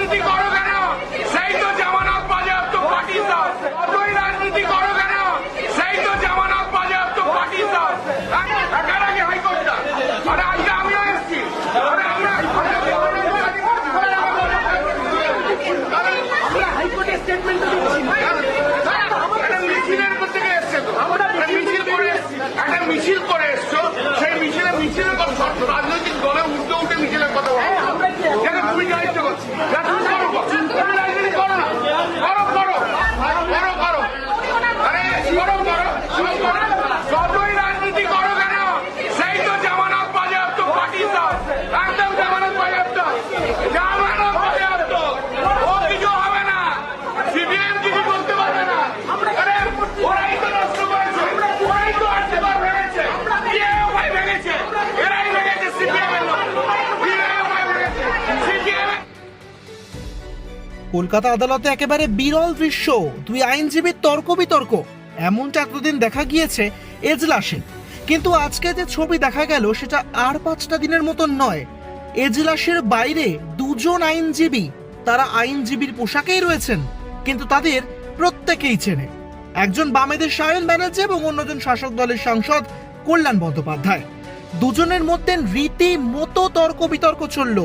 রাজনীতি করো কেন? সেই তো জামানত বাজেয়াপ্ত পার্টি দাও। যতই রাজনীতি করো কেন? সেই তো জামানত বাজেয়াপ্ত পার্টি দাও। একার আগে হাইকোর্টটা, আরে আজকে আমিও এসেছি। আরে আমরা হাইকোর্টের স্টেটমেন্ট মিছিলের থেকে এসছে তো, একটা মিছিল করে এসছো, সেই মিছিলের রাজনৈতিক দলে উঠতে উঠে মিছিলের কথা বলো। তুমি দায়িত্ব করছো, তুমি রাজনীতি করো না, করো করো করো করো, আরে করো করো, যতই রাজনীতি করো কেন? সেই তো জামানত বাজেয়াপ্ত পার্টি দাও। একদম জামানত বাজেয়াপ্ত, জামানত বাজেয়াপ্ত। ও কিছু হবে না, সিপিএম কিছু করতে পারবে না। আরে ওরাই তো নষ্ট করেছে, ওরাই তো আর্থিকভাবে ভেঙেছে, ডিআইওয়াই ভেঙেছে, এরাই ভেঙেছে সিপিএম এর লোক, ডিআইওয়াই ভেঙেছে সিপিএম। কলকাতা আদালতে একেবারে বিরল দৃশ্য, দুই আইনজীবীর তর্ক বিতর্ক। এমনটা এতদিন দেখা গিয়েছে এজলাসে, কিন্তু আজকে যে ছবি দেখা গেল সেটা আর 5টা দিনের মতন নয়। এজলাসের বাইরে দুজন আইনজীবী, তারা আইনজীবীর পোশাকেই রয়েছেন, কিন্তু তাদের প্রত্যেকেই চেনে। একজন বামেদের সায়ন ব্যানার্জি এবং অন্যজন শাসক দলের সাংসদ কল্যাণ বন্দ্যোপাধ্যায়। দুজনের মধ্যে রীতিমতো তর্ক বিতর্ক চলল,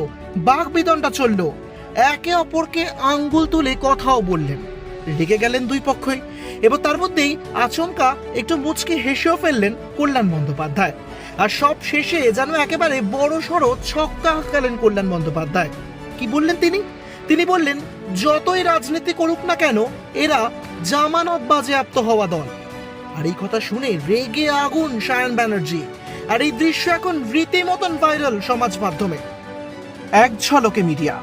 বাক বিতণ্ডা চলল, একে অপরকে আঙ্গুল তুলে কথাও বললেন। রেগে গেলেন দুই পক্ষই। এবার তার মধ্যেই আচমকা একটু মুচকি হেসেও ফেললেন কল্যাণ বন্দ্যোপাধ্যায়। আর সব শেষে যেন একেবারে বড় সড়ো ছক্কা হাঁকালেন কল্যাণ বন্দ্যোপাধ্যায়। কি বললেন তিনি বললেন, যতই রাজনীতি করুক না কেন, এরা জামানত বাজেয়াপ্ত হওয়া দল। আর এই কথা শুনে রেগে আগুন সায়ন ব্যানার্জি। আর এই দৃশ্য এখন রীতিমতন ভাইরাল সমাজ মাধ্যমে। এক ঝলকে মিডিয়া।